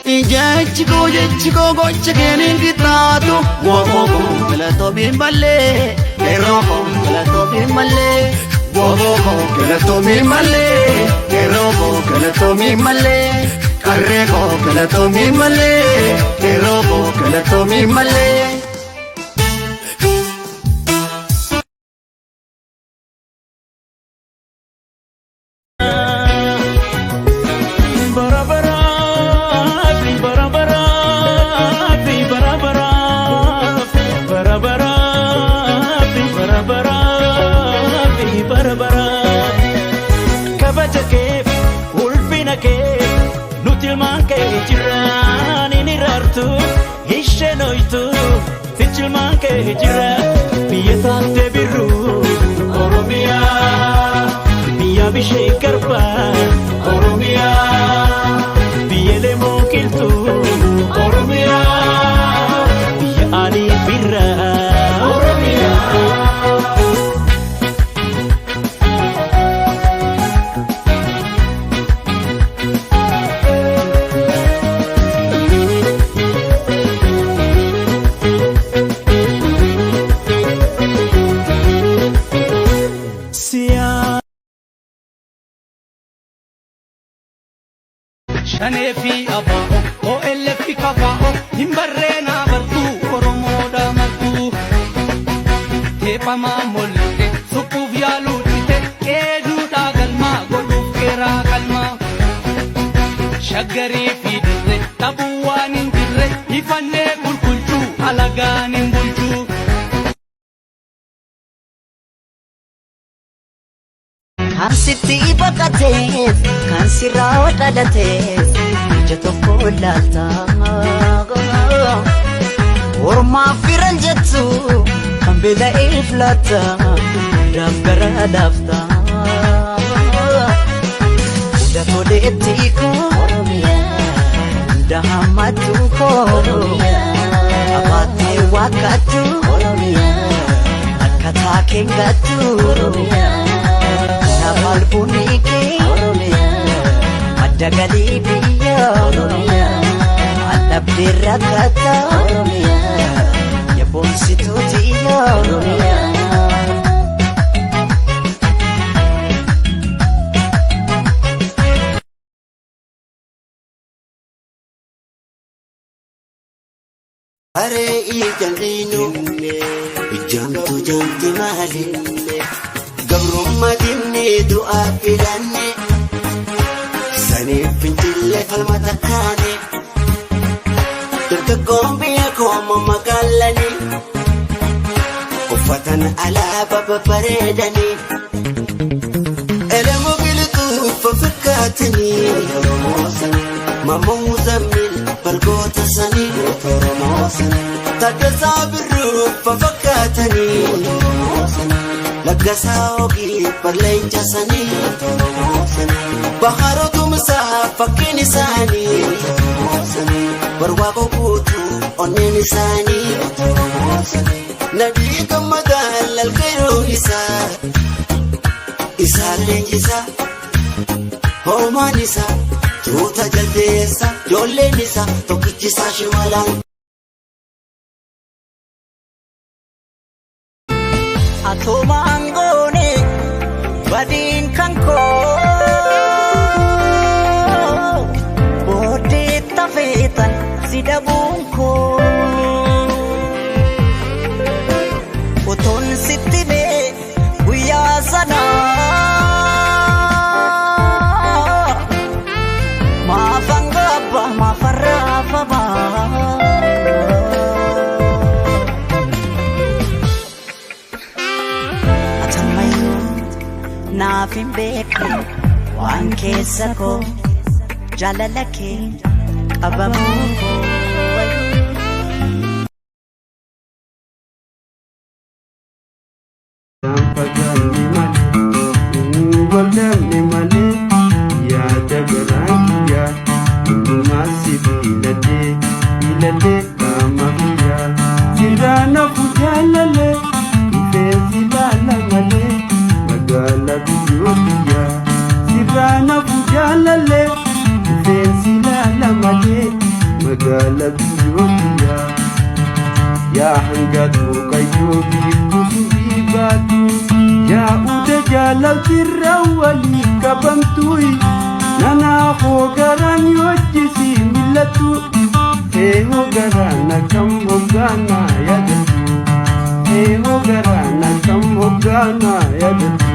Ijachiko gocha kenin kitatu Woko kelato bimbale Eroko kelato bimbale Woko kelato bimbale Eroko kelato bimbale Karreko kelato bimbale Eroko kelato bimbale Hijra biya taate biru Oromia biya bishee garba Oromia biya lemoo kiltu Oromia biya ani birra Oromia Shanefi abao o elefi kafao himbarena bartu koromoda martu tepa mamolte suku vyalutite edu dagalma goduf kera kalma shagari fidre tabuwanin dirre ifanne kulkulchu alaganin bulchu Kan sitti baqateef kan sirraa wadhalateef ija tokko laata ormaaf firan jettu kan beela'eef laata hundaaf gara laafta hunda toleetti koo hunda hammattu koo abaatee waaqattu akkataa keengattu Nafal puniki Oromia Madagali biya Oromia Adab dirakata Oromia Ya bonsitu tiya Oromia Are ikan dinu Jamtu jamti mahaline Gabrumma dinni du'a filanne Saniif fincille falmata kaane Dargaggoon biyya kooma magaalani Uffatan alaaba babbareedani Elamoo bilituuf fakkaatanii Mammoo zammil bargoota sanii Taaddasaa birruuf fakkaatanii Laggasaa ogii barleenca sanii Baharootu misaa fakkiin isaanii Barwaaqoo guutuu onneen isaanii Nadhii gammadaan lalqeeroo isaa Isaa leenjisaa hoomaan isaa Tuuta jaldeessa ijoolleen isaa tokkichisaa shimalaan Atoma angone badin kanko Bode tafetan sidabunko Oton sittibe guya sana Mafangaba mafarafaba Naafin beeku waan keessa koo jaalala kee qabamuu koo Waldaanni malee yaada garaakiyaa hundumaa si filadhee qaama biyyaa sirraan hafu jaalalee dhufeesi laala malee magaala biyyoo biyyaa sirraan hafu jaalalee dhufeesi laala malee magaala biyyootiyyaa yaa hangaatu qayyoo biiftuutu dhiibaatu yaa uda jaalawtirra walii qabamtuuyi nanaa hoogaraan yoojjisi millatu hoogaraan akkam hoggaanaa yaadatu hoogaraan akkam hoggaanaa yaadatu.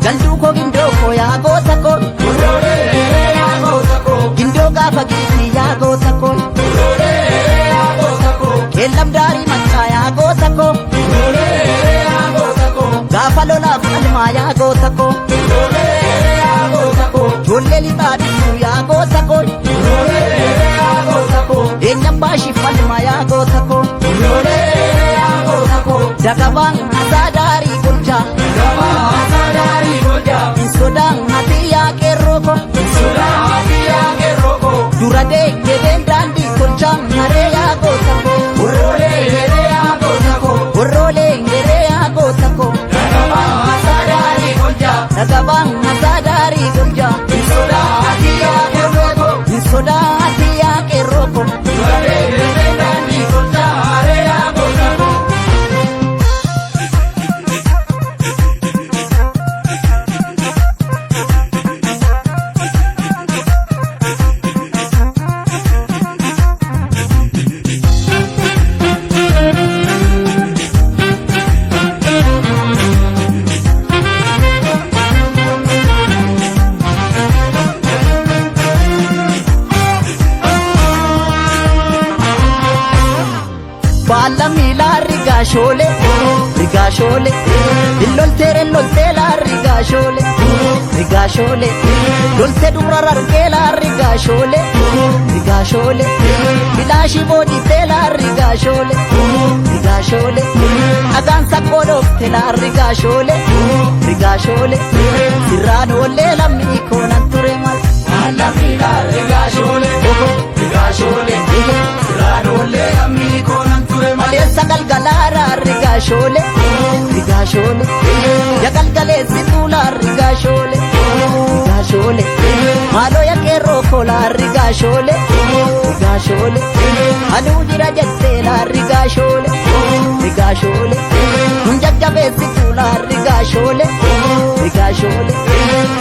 Ganduu koo gindoo koo yaa goota koo gindoo gaafa giifni yaa goota koo keellam daarii maccaa yaa goota koo gaafa lolaaf qalmaa yaa goota koo ijoollee lixaa dhiisuu yaa goota koo eenyam baashiif falmaa yaa goota koo dagabaan hasaa daarii golchaa Sodang hati ya keroko Dura degen dandi kolcham hare ya gotako Urole here ya gotako Urole here ya gotako Dagabang hasadari golja Soda hati ya keroko Soda hati ya keroko Dura degen dandi kolcham hare ya gotako Rigashole, rigashole, illolte la rigashole, rigashole, lolte durararke la rigashole, rigashole, bilashi bodi la rigashole, rigashole, agansa kodofte la rigashole, rigashole, sirranole la mikonan turemal, alami la rigashole, rigashole, sirranole la mikonan turemal. Sagal galara rigashole, rigashole, ya galgale situla rigashole, rigashole, malo ya kero kola rigashole, rigashole, alu dira jette la rigashole, rigashole, munjajjabe situla rigashole, rigashole,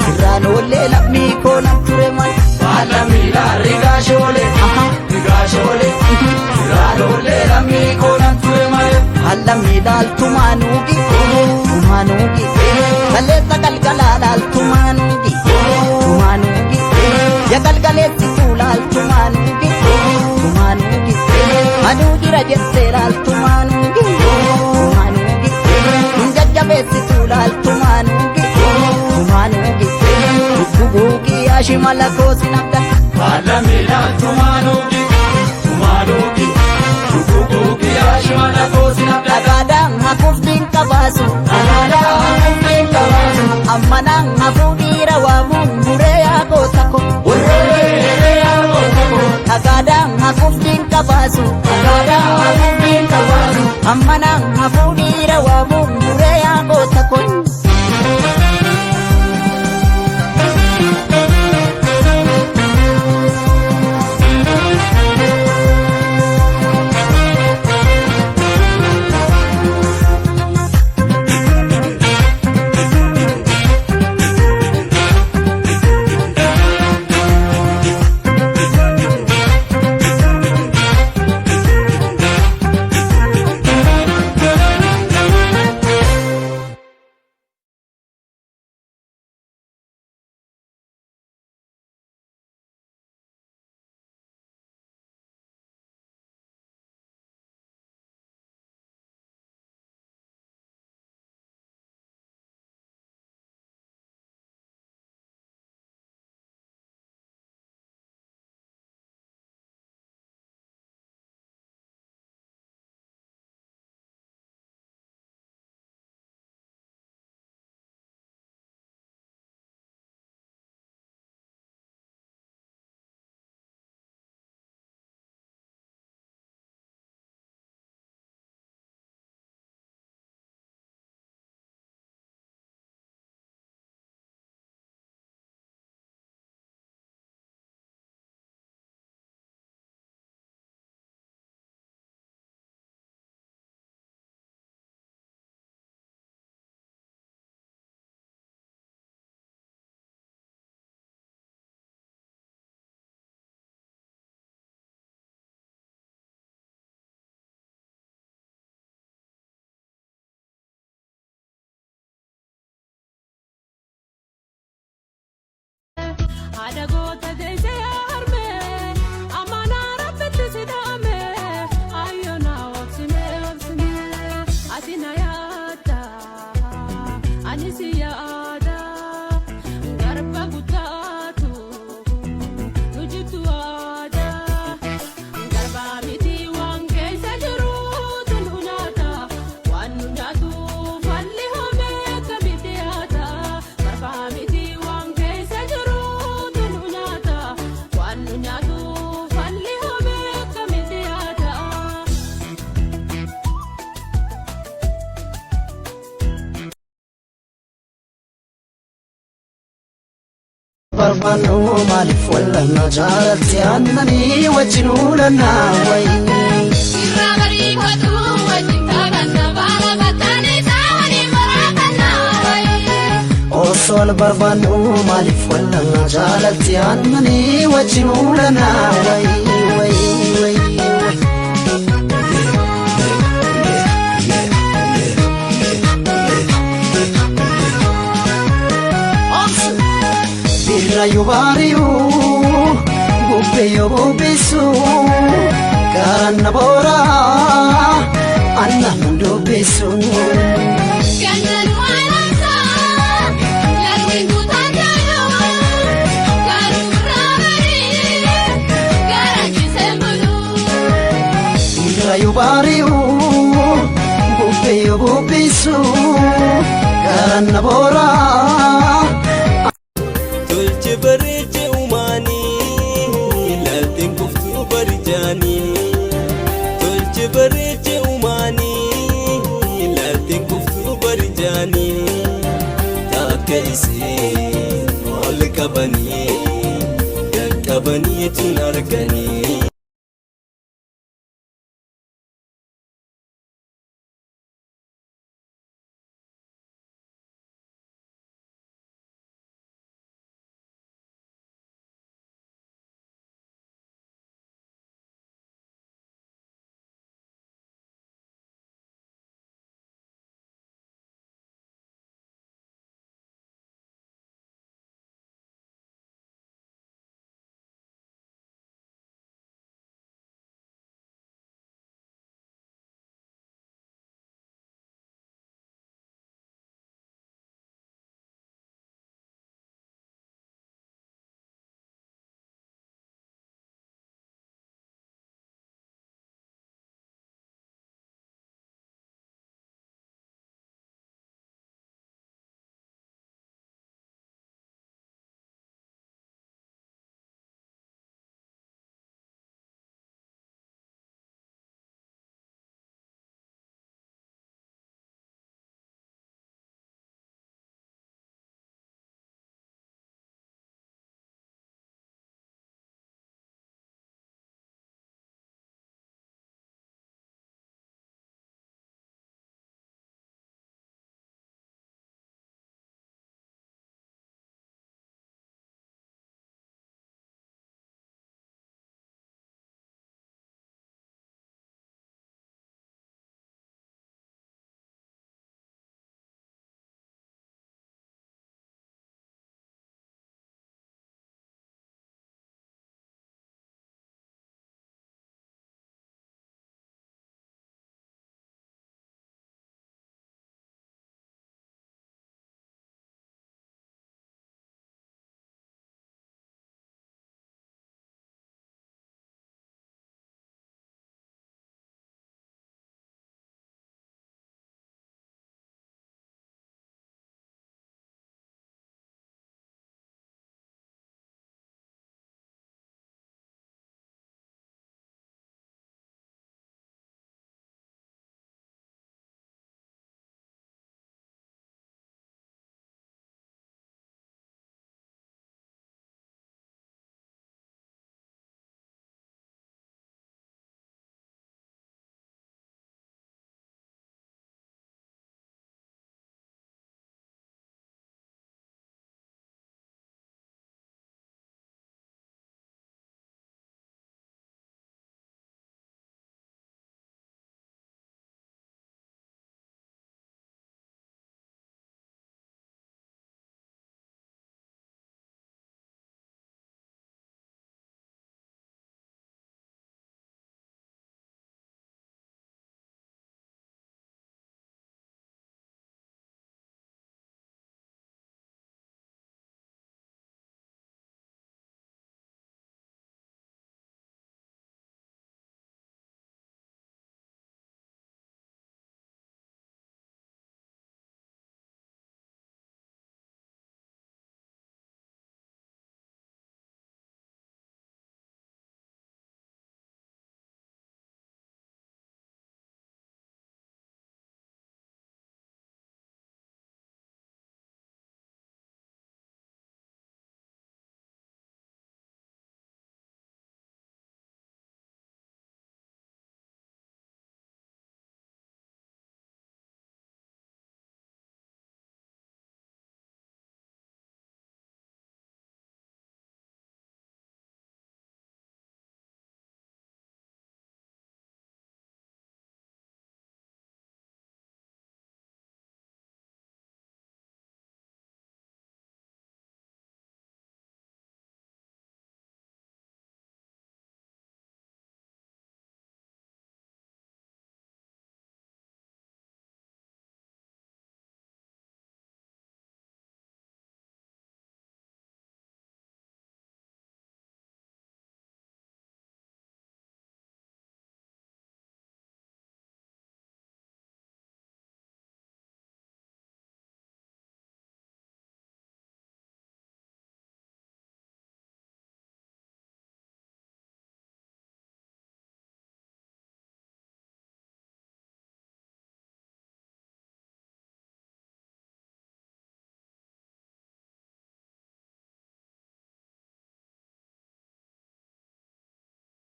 sirranole la mikona turemal, alami la rigashole, rigashole, sirranole la mikona. Alami dal tumanugi, tumanugi, kaleta galgalal tumanugi, tumanugi, ya galgaleti tulal tumanugi, tumanugi, anugi rajetselal tumanugi, tumanugi, munjajjabesi tulal tumanugi, tumanugi, bubugi ashimala kosinabda. Alami dal tumanugi, tumanugi. Agadang hakufdin kabasu Ammanang hafudira wamun mureya gotako Agadang hakufdin kabasu Ammanang hafudira wamun mureya gotako barbaannu maaliif wallanna jaalatti aannanii wajjin uulannaa wayi irraa bariifatu wajjin taphannaa baala battaanisaa waliin waraabannaa wayi osoo wal barbaannu maaliif wallanna jaalatti aannanii wajjin uulannaa wayi wayi wayi Rayo bariu, bubbeyo bubbisu, karana bora, anna mundubbisu. Gandan waanamsa, lalwin kutanjayo, garura bari, garanchise bulu. Rayo bariu, bubbeyo bubbisu, karana bora. Bareeche uumanii laalteen kuftuu barjaanii tolche bareeche uumanii laalteen kuftuu barjaanii takka isee ol qabanii tun arganii.